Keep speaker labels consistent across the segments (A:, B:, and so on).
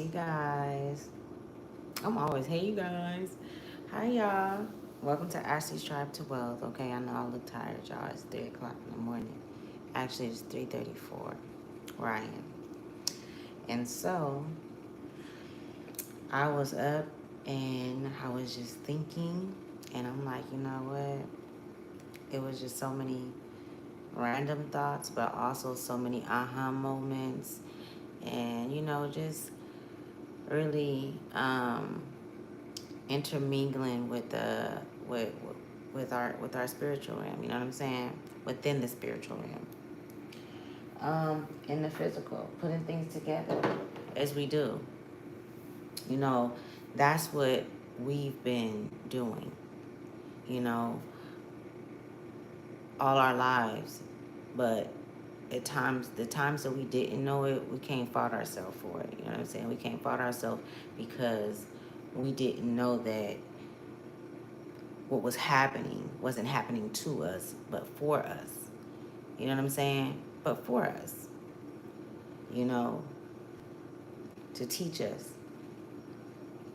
A: Hey guys. I'm always, hey you guys. Hi y'all. Welcome to Ashley's Tribe to Wealth. Okay, I know I look tired, y'all. It's 3 o'clock in the morning. Actually, it's 3:34 where I am. And so, I was up and I was just thinking, and I'm like, you know what? It was just so many random thoughts, but also so many aha moments. And, just really intermingling with the with our spiritual realm. You know what I'm saying? Within the spiritual realm, in the physical, putting things together as we do. You know, that's what we've been doing. You know, all our lives, but at times, the times that we didn't know it, we can't fault ourselves for it. You know what I'm saying? We can't fault ourselves because we didn't know that what was happening wasn't happening to us, but for us. You know what I'm saying? But for us, you know, to teach us,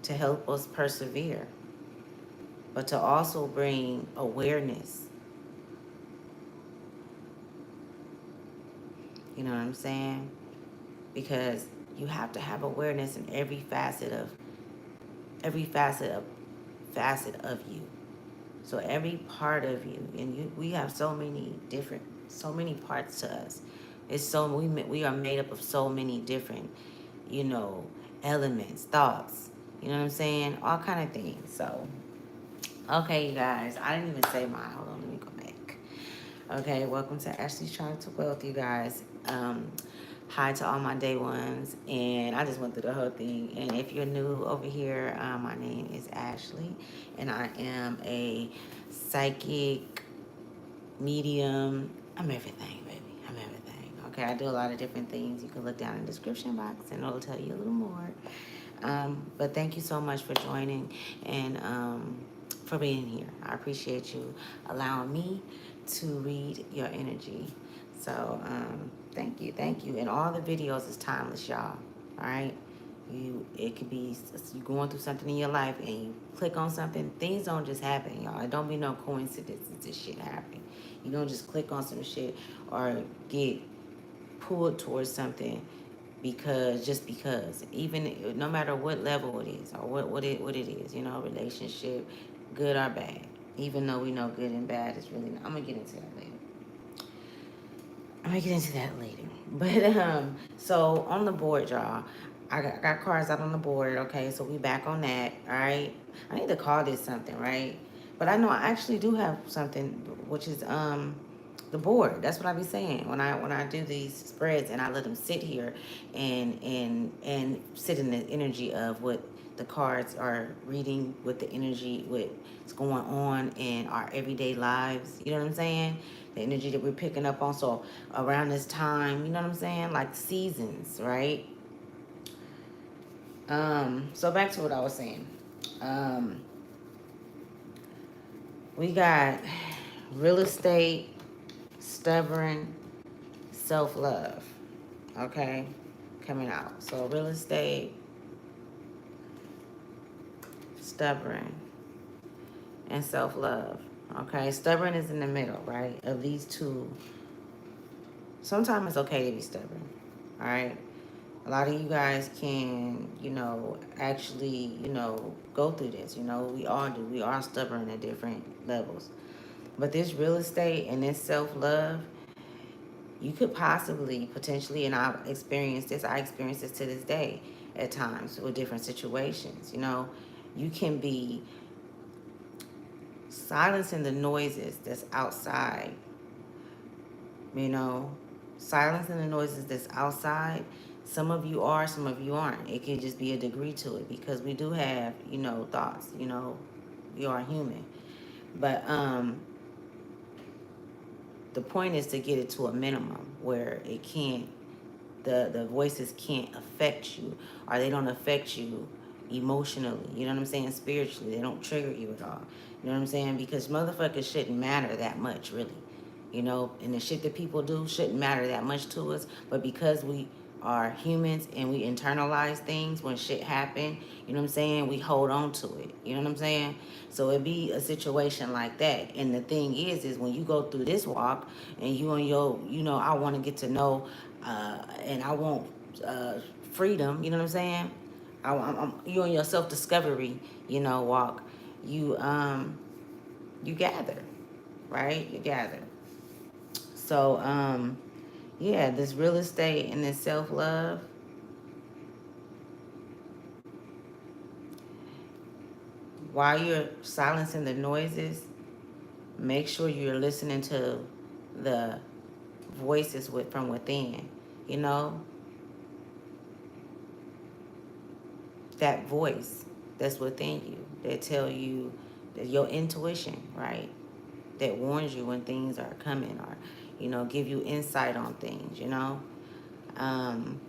A: to help us persevere, but to also bring awareness. You know what I'm saying? Because you have to have awareness in every facet of you. So every part of you, and we have so many parts to us. It's so we are made up of so many different, you know, elements, thoughts. You know what I'm saying? All kind of things. So, okay, you guys, I didn't even say mine. Hold on, let me go back. Okay, welcome to Ashley's Trying to Wealth, you guys. Hi to all my day ones, and I just went through the whole thing. And if you're new over here, my name is Ashley, and I am a psychic medium. I'm everything, baby. I'm everything. Okay, I do a lot of different things. You can look down in the description box, and it'll tell you a little more. But thank you so much for joining and for being here. I appreciate you allowing me to read your energy. So thank you. And all the videos is timeless, y'all. All right. It could be you going through something in your life and you click on something. Things don't just happen, y'all. It don't be no coincidences. This shit happen. You don't just click on some shit or get pulled towards something because even no matter what level it is or what it is, relationship, good or bad, even though we know good and bad is really not, I'm gonna get into that later. But so on the board, y'all, I got cards out on the board. Okay, so we back on that. All right, I need to call this something, right? But I know I actually do have something, which is the board. That's what I be saying when I do these spreads and I let them sit here and sit in the energy of what the cards are reading, with the energy, what's going on in our everyday lives. You know what I'm saying? The energy that we're picking up on. So around this time, you know what I'm saying? Like seasons, right? So back to what I was saying. Um, we got real estate, stubborn, self-love, okay, coming out. So real estate, stubborn, and self-love. Okay, stubborn is in the middle, right, of these two. Sometimes it's okay to be stubborn, all right? A lot of you guys can, actually, go through this. We all do. We are stubborn at different levels. But this real estate and this self-love, you could potentially, and I experienced this to this day at times with different situations. You can be silencing the noises that's outside, you know, silencing the noises that's outside. Some of you are, some of you aren't. It can just be a degree to it because we do have, thoughts, we are human. But the point is to get it to a minimum where it can't, the voices can't affect you, or they don't affect you emotionally, you know what I'm saying, spiritually. They don't trigger you at all. You know what I'm saying? Because motherfuckers shouldn't matter that much, really. And the shit that people do shouldn't matter that much to us. But because are humans and we internalize things when shit happen, you know what I'm saying? We hold on to it. You know what I'm saying? So it be a situation like that. And the thing is when you go through this walk and you on your, I want to get to know, and I want freedom. You know what I'm saying? You on your self discovery, walk. You you gather, right? You gather. So yeah, this real estate and this self love. While you're silencing the noises, make sure you're listening to the voices from within. You know, that voice that's within you that tell you that your intuition, right? That warns you when things are coming, or give you insight on things. Um,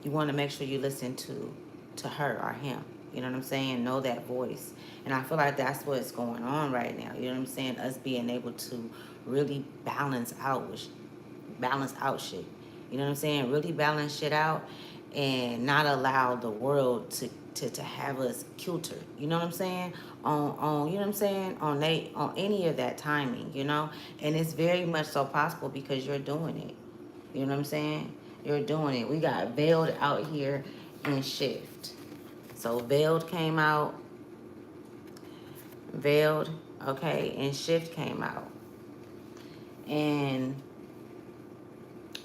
A: you want to make sure you listen to her or him. You know what I'm saying? Know that voice. And I feel like that's what's going on right now. You know what I'm saying? Us being able to really balance out shit. You know what I'm saying? Really balance shit out and not allow the world to have us kilter. You know what I'm saying? On you know what I'm saying? On any of that timing, And it's very much so possible because you're doing it. You know what I'm saying? You're doing it. We got veiled out here in shift. So veiled came out, veiled, okay, and shift came out. And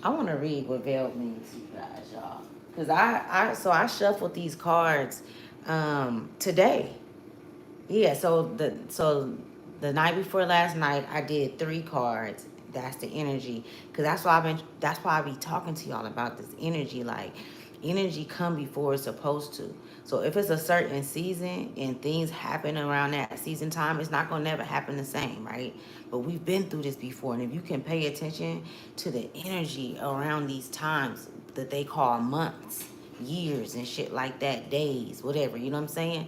A: I want to read what veiled means to you guys, y'all. Because I shuffled these cards today. Yeah, so the night before last night, I did 3 cards. That's the energy, because that's why I be talking to y'all about this energy. Like, energy come before it's supposed to. So if it's a certain season and things happen around that season time, it's not gonna never happen the same, right? But we've been through this before, and if you can pay attention to the energy around these times that they call months, years, and shit like that, days, whatever, you know what I'm saying?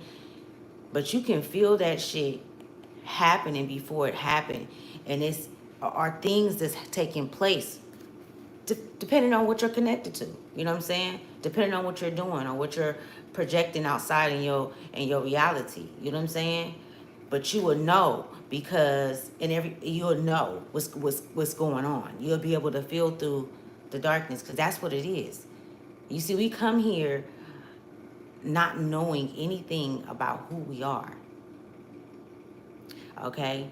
A: But you can feel that shit happening before it happened, and it's are things that's taking place depending on what you're connected to. You know what I'm saying? Depending on what you're doing or what you're projecting outside in your reality. You know what I'm saying? But you will know, because you'll know what's going on. You'll be able to feel through the darkness, because that's what it is. You see, we come here not knowing anything about who we are. Okay?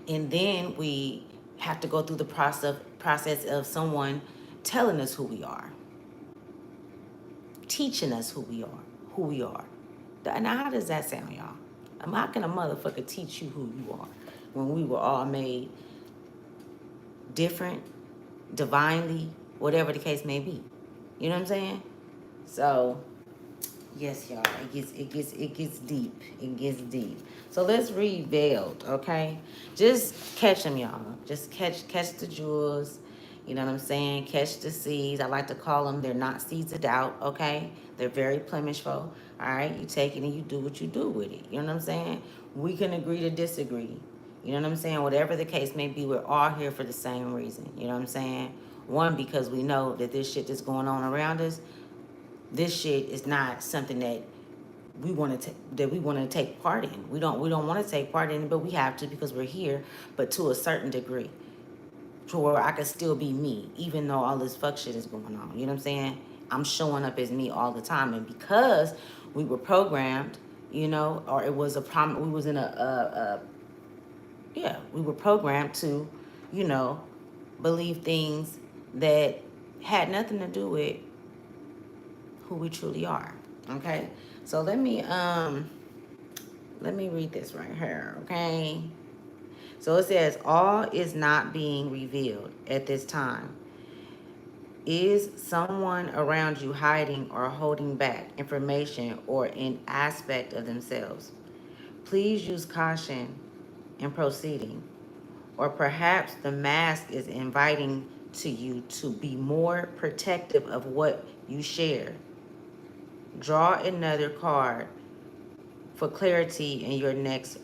A: And then we have to go through the process of someone telling us who we are, teaching us who we are. Now, how does that sound, y'all? How can a motherfucker teach you who you are when we were all made different, divinely, whatever the case may be? You know what I'm saying? So, yes, y'all, it gets deep. It gets deep. So let's read veiled, okay? Just catch them, y'all. Just catch the jewels. You know what I'm saying? Catch the seeds. I like to call them, they're not seeds of doubt, okay? They're very plentiful. All right? You take it and you do what you do with it. You know what I'm saying? We can agree to disagree. You know what I'm saying? Whatever the case may be, we're all here for the same reason. You know what I'm saying? One, because we know that this shit that's going on around us, this shit is not something that we want to take part in. We don't want to take part in it, but we have to, because we're here, but to a certain degree, to where I can still be me, even though all this fuck shit is going on. You know what I'm saying? I'm showing up as me all the time, and because we were programmed, or it was we was in we were programmed to, believe things that had nothing to do with who we truly are. Okay, so let me read this right here. Okay, so it says, all is not being revealed at this time. Is someone around you hiding or holding back information or an aspect of themselves? Please use caution in proceeding. Or perhaps the mask is inviting to you to be more protective of what you share. Draw another card for clarity in your next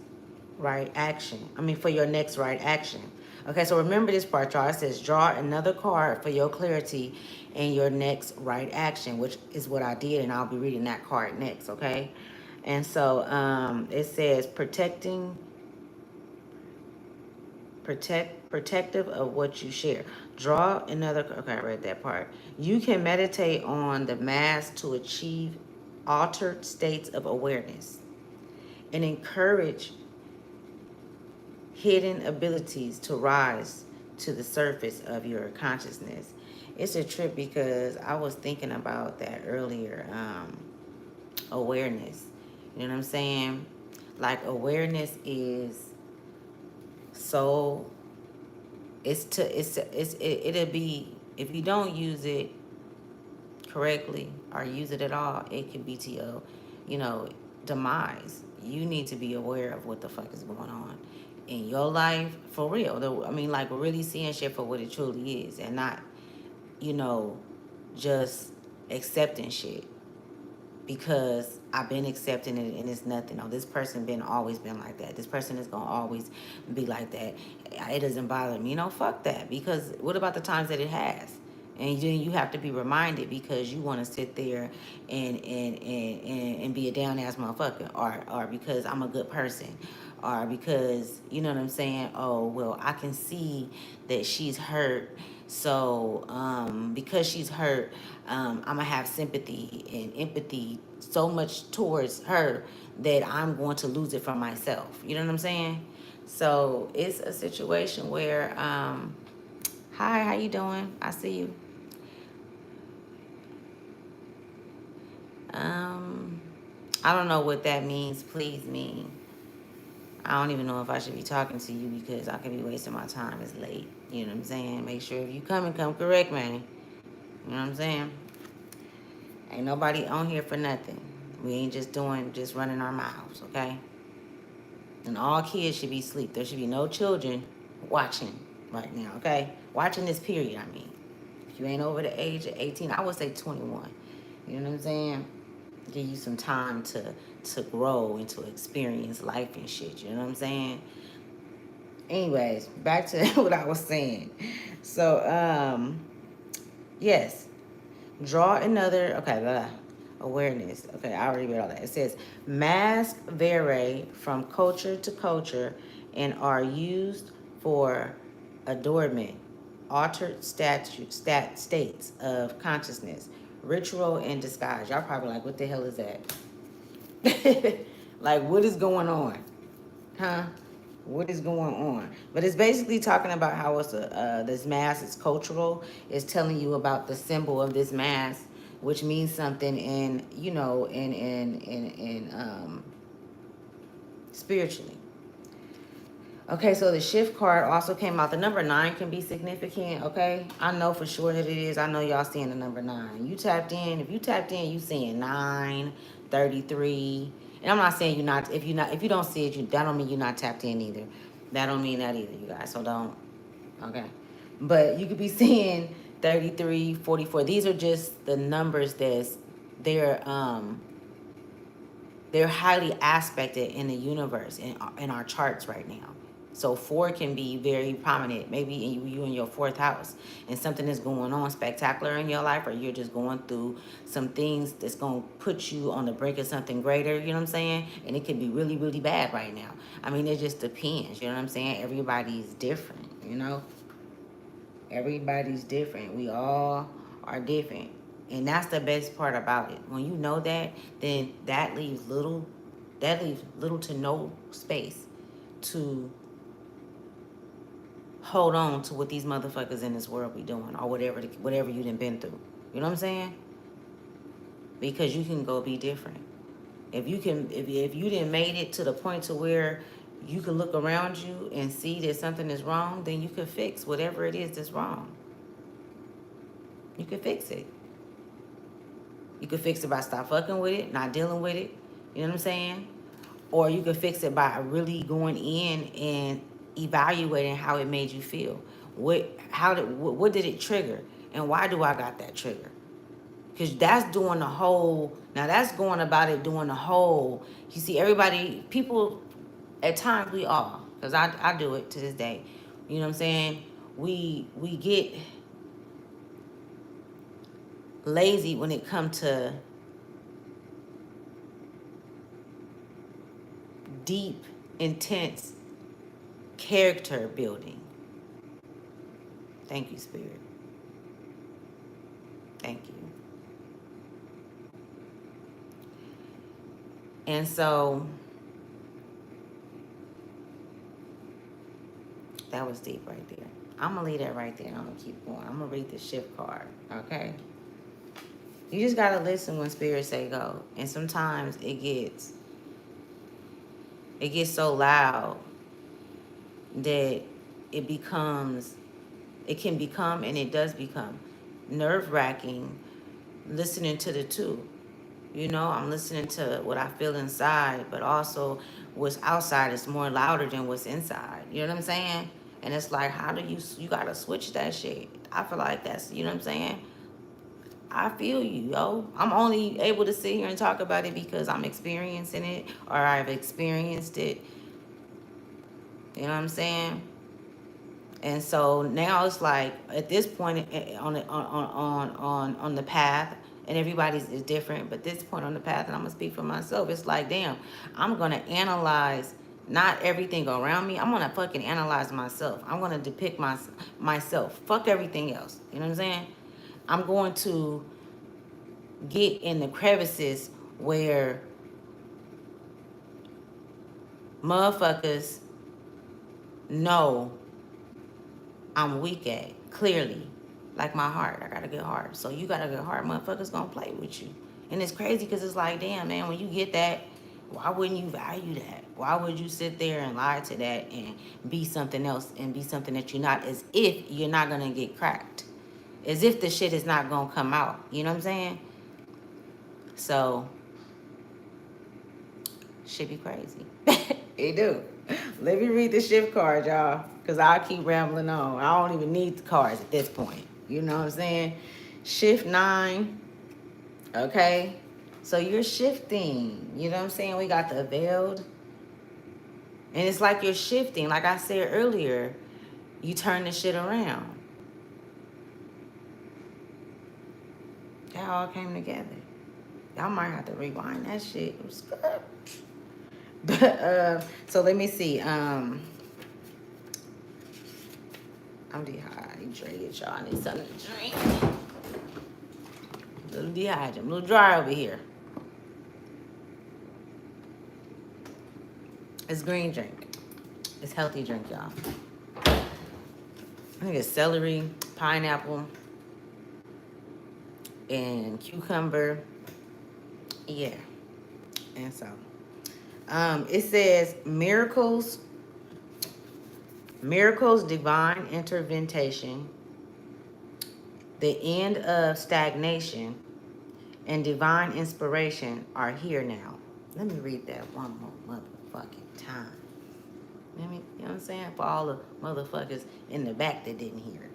A: right action. For your next right action. Okay, so remember this part, y'all. It says draw another card for your clarity and your next right action, which is what I did, and I'll be reading that card next, okay? And so it says protective of what you share. Draw another, okay, I read that part. You can meditate on the mass to achieve altered states of awareness and encourage hidden abilities to rise to the surface of your consciousness. It's a trip because I was thinking about that earlier. Awareness. You know what I'm saying? Like awareness is so it'll be, if you don't use it correctly or use it at all, it could be to your, you know, demise. You need to be aware of what the fuck is going on in your life for real. I mean, like really seeing shit for what it truly is, and not, you know, just accepting shit because I've been accepting it and it's nothing. Oh, this person always been like that. This person is gonna always be like that. It doesn't bother me. You know, fuck that. Because what about the times that it has? And then you have to be reminded because you want to sit there and be a down ass motherfucker, or because I'm a good person, or because you know what I'm saying. Oh well, I can see that she's hurt, so because she's hurt, I'm gonna have sympathy and empathy so much towards her that I'm going to lose it from myself. You know what I'm saying? So it's a situation where, hi, how you doing? I see you. Um, I don't know what that means. Please mean. I don't even know if I should be talking to you because I could be wasting my time. It's late. You know what I'm saying? Make sure if you come correct, man. You know what I'm saying? Ain't nobody on here for nothing. We ain't just running our mouths, okay? And all kids should be asleep. There should be no children watching right now, okay? Watching this period, I mean. If you ain't over the age of 18, I would say 21. You know what I'm saying? Give you some time to grow and to experience life and shit. You know what I'm saying? Anyways, back to what I was saying. So, yes, draw another, okay, awareness. Okay, I already read all that. It says, masks vary from culture to culture and are used for adornment, altered states of consciousness, ritual, and disguise. Y'all probably like, what the hell is that? Like, what is going on? Huh? What is going on? But it's basically talking about how it's this mask is cultural. It's telling you about the symbol of this mask, which means something in, you know, in spiritually. Okay, so the shift card also came out. The number 9 can be significant, okay? I know for sure that it is. I know y'all seeing the number 9. You tapped in. If you tapped in, you seeing 9, 33. And I'm not saying you're not, if you don't see it, that don't mean you're not tapped in either. That don't mean that either, you guys. So don't, okay? But you could be seeing 33, 44. These are just the numbers they're they're highly aspected in the universe, in our charts right now. So 4 can be very prominent, maybe you in your 4th house, and something is going on spectacular in your life, or you're just going through some things that's going to put you on the brink of something greater, you know what I'm saying? And it could be really, really bad right now. I mean, it just depends, you know what I'm saying? Everybody's different, you know? Everybody's different. We all are different. And that's the best part about it. When you know that, then that leaves little to no space to hold on to what these motherfuckers in this world be doing, or whatever you done been through. You know what I'm saying? Because you can go be different. If you didn't made it to the point to where you can look around you and see that something is wrong, then you can fix whatever it is that's wrong. You can fix it. You could fix it by stop fucking with it, not dealing with it. You know what I'm saying? Or you could fix it by really going in and evaluating how it made you feel. What did it trigger? And why do I got that trigger? Because that's doing the whole, now that's going about it doing the whole, you see, people, at times we all, because I do it to this day, You know what I'm saying? We get lazy when it comes to deep, intense character building. Thank you, Spirit. Thank you. And so that was deep right there. I'm gonna leave that right there and I'm gonna keep going. I'm gonna read the shift card. Okay. You just gotta listen when Spirit say go. And sometimes it gets so loud that it becomes it can become, and it does become, nerve-wracking listening to the two. You know, I'm listening to what I feel inside, but also what's outside is more louder than what's inside. You know what I'm saying? And it's like, how do you gotta switch that shit. I feel like that's, you know what I'm saying? I feel you, yo. I'm only able to sit here and talk about it because I'm experiencing it, or I've experienced it. You know what I'm saying? And so now it's like, at this point, on the path, and everybody's is different, but this point on the path, and I'm gonna speak for myself, it's like, damn, I'm gonna analyze not everything around me. I'm gonna fucking analyze myself. I'm gonna depict myself. Fuck everything else. You know what I'm saying? I'm going to get in the crevices where motherfuckers know I'm weak at, clearly. Like my heart. I got a good heart. So you got a good heart, motherfuckers gonna play with you. And it's crazy because it's like, damn, man, when you get that, why wouldn't you value that? Why would you sit there and lie to that and be something else and be something that you're not, as if you're not gonna get cracked? As if the shit is not gonna come out. You know what I'm saying? So, shit be crazy. It do. Let me read the shift card, y'all, because I'll keep rambling on. I don't even need the cards at this point. You know what I'm saying? Shift 9, okay? So you're shifting. You know what I'm saying? We got the veiled. And it's like you're shifting. Like I said earlier, you turn the shit around. That all came together. Y'all might have to rewind that shit. It was good. But, so let me see. I'm dehydrated, y'all. I need something to drink. A little dehydrated. I'm a little dry over here. It's green drink. It's healthy drink, y'all. I think it's celery, pineapple, and cucumber. Yeah. And so, it says miracles, divine intervention, the end of stagnation, and divine inspiration are here now. Let me read that one more motherfucking time. Let me, you know what I'm saying? For all the motherfuckers in the back that didn't hear it.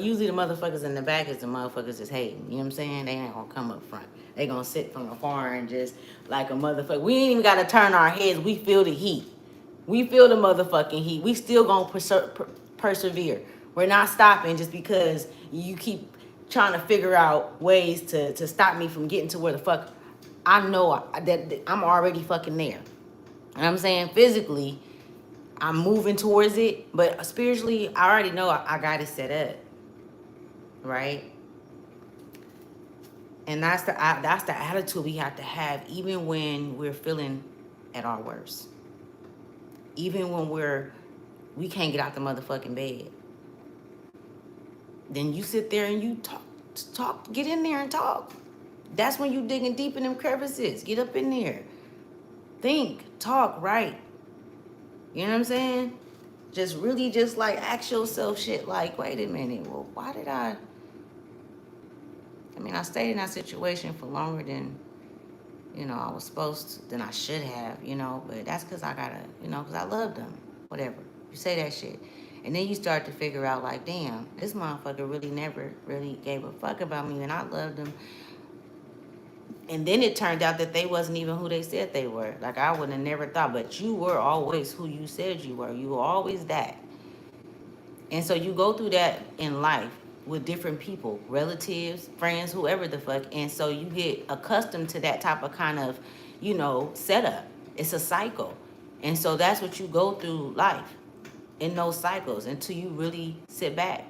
A: Usually the motherfuckers in the back is the motherfuckers that's hating. You know what I'm saying? They ain't gonna come up front. They gonna sit from afar and just like a motherfucker. We ain't even gotta turn our heads. We feel the heat. We feel the motherfucking heat. We still gonna persevere. We're not stopping just because you keep trying to figure out ways to stop me from getting to where the fuck I know that I'm already fucking there. And I'm saying physically, I'm moving towards it, but spiritually, I already know I got it set up, right? And that's the attitude we have to have, even when we're feeling at our worst, even when we can't get out the motherfucking bed. Then you sit there and you talk, get in there and talk. That's when you digging deep in them crevices. Get up in there, think, talk, write. You know what I'm saying? Just really just like ask yourself shit like, wait a minute, well, why did I mean, I stayed in that situation for longer than, I was supposed to, than I should have, but that's because I gotta, because I loved them, whatever. You say that shit. And then you start to figure out like, damn, this motherfucker really never really gave a fuck about me and I loved them. And then it turned out that they wasn't even who they said they were. Like, I would have never thought, but you were always who you said you were. You were always that. And so you go through that in life with different people, relatives, friends, whoever the fuck. And so you get accustomed to that type of kind of, setup. It's a cycle. And so that's what you go through life in those cycles until you really sit back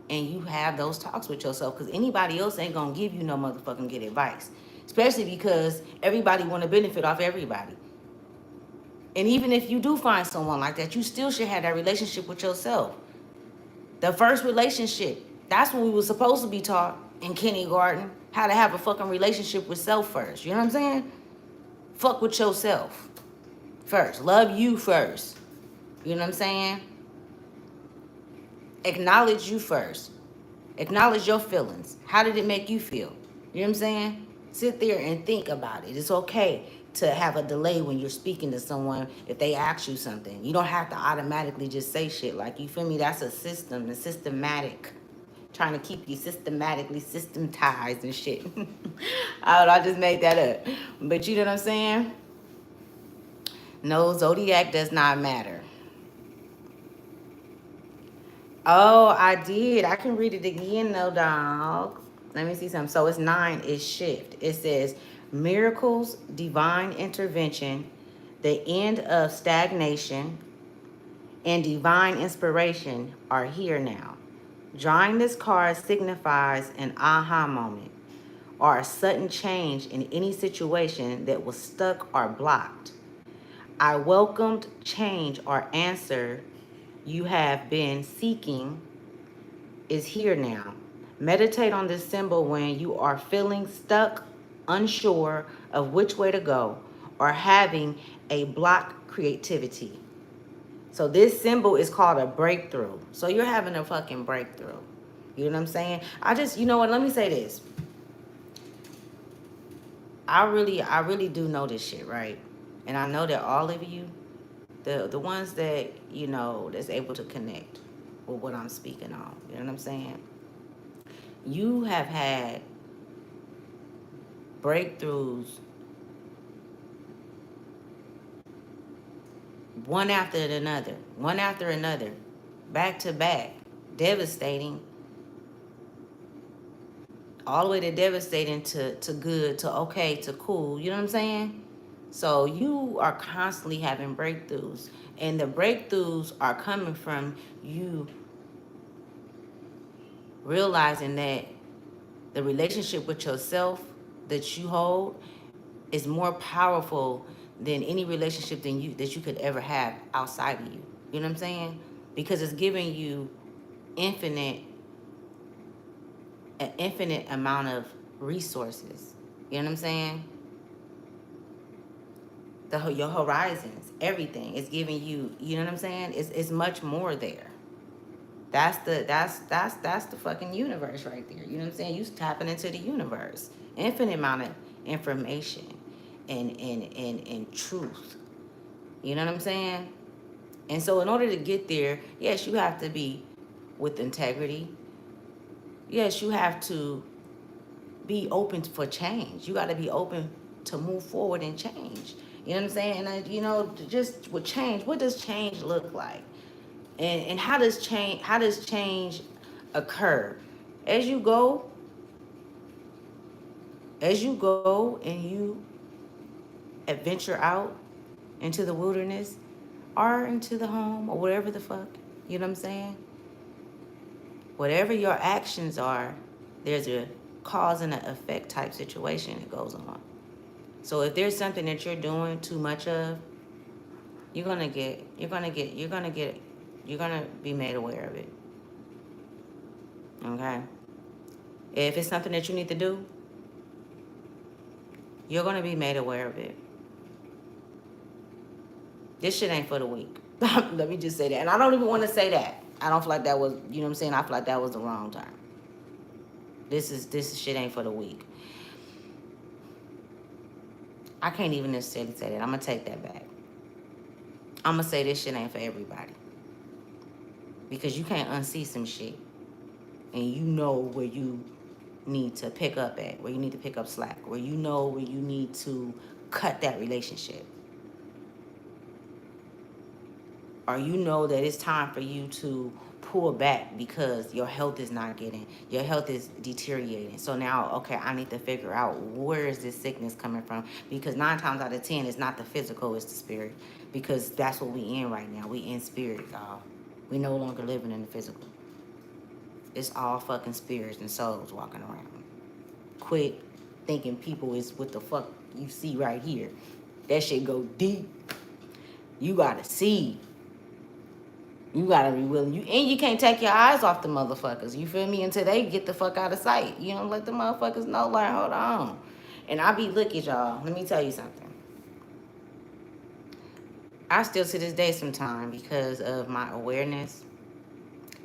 A: and you have those talks with yourself, because anybody else ain't gonna give you no motherfucking good advice, especially because everybody want to benefit off everybody. And even if you do find someone like that, you still should have that relationship with yourself. The first relationship, that's what we were supposed to be taught in kindergarten, how to have a fucking relationship with self first. You know what I'm saying? Fuck with yourself first. Love you first. You know what I'm saying? Acknowledge you first. Acknowledge your feelings. How did it make you feel? You know what I'm saying? Sit there and think about it. It's okay to have a delay when you're speaking to someone if they ask you something. You don't have to automatically just say shit. Like, you feel me? That's a system, a systematic. Trying to keep you systematically systematized and shit. I just made that up. But you know what I'm saying? No, zodiac does not matter. Oh, I did. I can read it again, though, dog. Let me see something. So it's 9, it's shift. It says, miracles, divine intervention, the end of stagnation, and divine inspiration are here now. Drawing this card signifies an aha moment or a sudden change in any situation that was stuck or blocked. I welcomed change or answer you have been seeking is here now. Meditate on this symbol when you are feeling stuck, unsure of which way to go, or having a block creativity. So this symbol is called a breakthrough. So you're having a fucking breakthrough. You know what I'm saying? You know what, let me say this. I really do know this shit, right? And I know that all of you, the ones that, that's able to connect with what I'm speaking on, you know what I'm saying? You have had breakthroughs one after another, back to back, devastating, all the way to devastating to good to okay to cool. You know what I'm saying? So you are constantly having breakthroughs, and the breakthroughs are coming from you realizing that the relationship with yourself that you hold is more powerful than any relationship that you could ever have outside of you. You know what I'm saying? Because it's giving you infinite an infinite amount of resources. You know what I'm saying? Your horizons, everything is giving you. You know what I'm saying? It's much more there. That's the fucking universe right there. You know what I'm saying? You tapping into the universe. Infinite amount of information and truth. You know what I'm saying? And so in order to get there, yes, you have to be with integrity. Yes, you have to be open for change. You got to be open to move forward and change. You know what I'm saying? And just with change, what does change look like? And how does change occur? As you go and you adventure out into the wilderness or into the home or whatever the fuck, you know what I'm saying? Whatever your actions are, there's a cause and an effect type situation that goes on. So if there's something that you're doing too much of, you're gonna be made aware of it. Okay? If it's something that you need to do, you're gonna be made aware of it. This shit ain't for the weak. Let me just say that. And I don't even want to say that. I don't feel like that was, you know what I'm saying? I feel like that was the wrong term. This shit ain't for the weak. I can't even necessarily say that. I'm gonna take that back. I'm gonna say this shit ain't for everybody. Because you can't unsee some shit. And you know where you need to pick up at, where you need to pick up slack, where you know where you need to cut that relationship. Or you know that it's time for you to pull back because your health is your health is deteriorating. So now, okay, I need to figure out where is this sickness coming from, because 9 times out of 10, it's not the physical, it's the spirit, because that's what we in right now. We in spirit, y'all. We no longer living in the physical. It's all fucking spirits and souls walking around. Quit thinking people is what the fuck you see right here. That shit go deep. You gotta see. You gotta be willing. And you can't take your eyes off the motherfuckers. You feel me? Until they get the fuck out of sight. You know, let the motherfuckers know, like, hold on. And I be, look at y'all. Let me tell you something. I still to this day sometimes, because of my awareness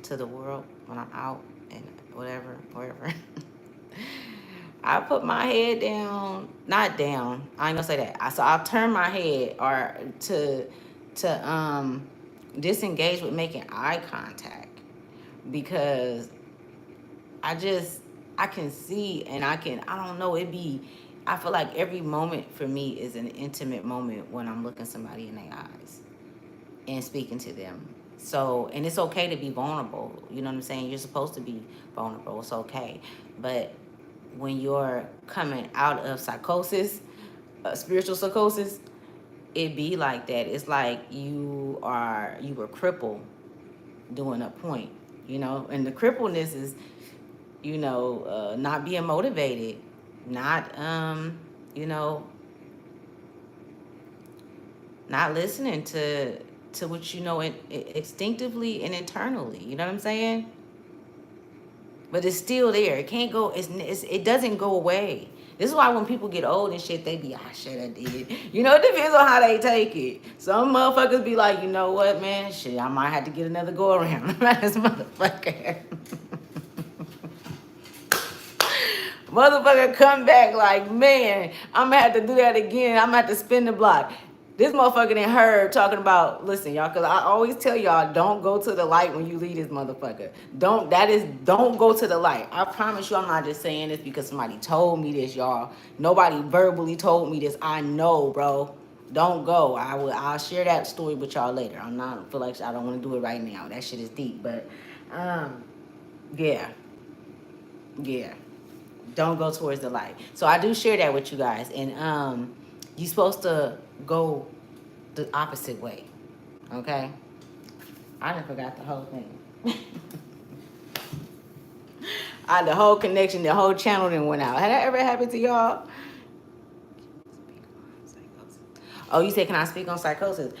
A: to the world when I'm out and whatever, wherever. I put my head down, not down. I ain't gonna say that. So I'll turn my head or to disengage with making eye contact, because I can see, and I don't know, I feel like every moment for me is an intimate moment when I'm looking somebody in their eyes and speaking to them. So, and it's okay to be vulnerable. You know what I'm saying? You're supposed to be vulnerable. It's okay. But when you're coming out of psychosis, spiritual psychosis, it be like that. It's like you were crippled doing a point, and the crippleness is, not being motivated, not, you know, not listening to what instinctively and internally. You know what I'm saying? But it's still there. It can't go. It doesn't go away. This is why when people get old and shit, they be, shit, I did. It depends on how they take it. Some motherfuckers be like, you know what, man? Shit, I might have to get another go around. This motherfucker. Motherfucker come back like, man, I'm gonna have to do that again. I'm gonna have to spin the block. This motherfucker done heard talking about, listen, y'all, because I always tell y'all, don't go to the light when you leave this motherfucker. Don't go to the light. I promise you, I'm not just saying this because somebody told me this, y'all. Nobody verbally told me this. I know, bro. Don't go. I'll share that story with y'all later. I don't want to do it right now. That shit is deep. But yeah. Yeah. Don't go towards the light. So I do share that with you guys. And you're supposed to go the opposite way. Okay? I done forgot the whole thing. The whole connection, the whole channel then went out. Had that ever happened to y'all? Oh, you said, can I speak on psychosis?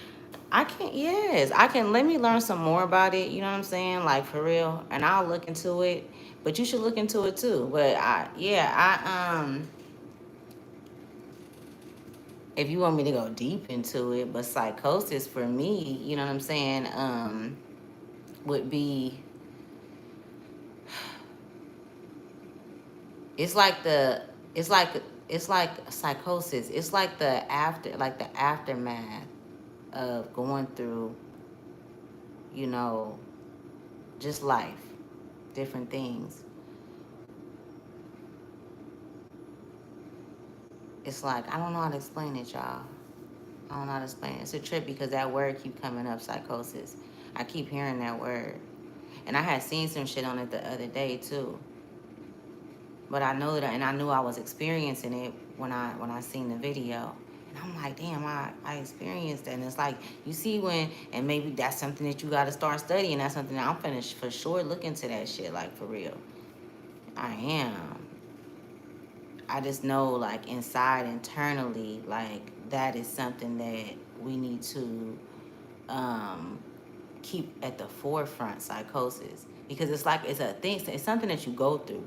A: I can, yes. I can. Let me learn some more about it. You know what I'm saying? Like, for real. And I'll look into it. But you should look into it too. But if you want me to go deep into it, but psychosis for me, you know what I'm saying, would be, it's like psychosis. It's like the aftermath of going through, just life, different things. It's like, I don't know how to explain it, y'all. I don't know how to explain it. It's a trip because that word keep coming up, psychosis. I keep hearing that word. And I had seen some shit on it the other day too. But I know that, and I knew I was experiencing it when I seen the video. And I'm like, damn, I experienced that. And it's like, you see and maybe that's something that you got to start studying. That's something that I'm finished for sure look into that shit, like, for real. I am. I just know, like, internally, like, that is something that we need to keep at the forefront, psychosis. Because it's like, it's a thing, it's something that you go through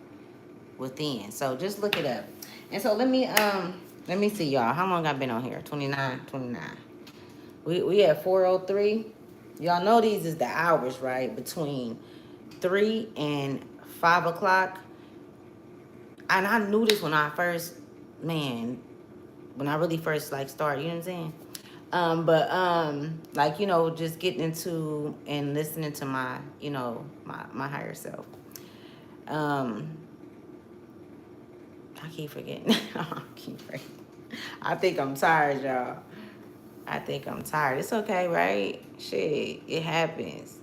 A: within. So just look it up. And so let me see, y'all. How long I've been on here? 29. We at 4:03. Y'all know these is the hours, right? Between 3 and 5 o'clock. And I knew this when I really first, like, started, you know what I'm saying? Like, just getting into and listening to my, my higher self. I keep forgetting. I think I'm tired, y'all. I think I'm tired. It's okay, right? Shit, it happens.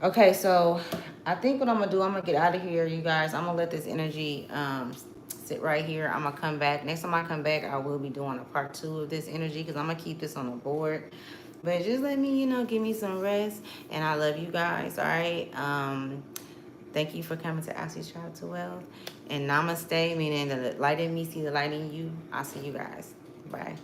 A: Okay, so I think what I'm gonna do, I'm gonna get out of here, you guys. I'm gonna let this energy sit right here. I'm gonna come back. Next time I come back, I will be doing a part 2 of this energy because I'm gonna keep this on the board. But just let me, give me some rest. And I love you guys, all right? Thank you for coming to Ashley's Child to Wealth. And namaste, meaning the light in me see the light in you. I'll see you guys. Bye.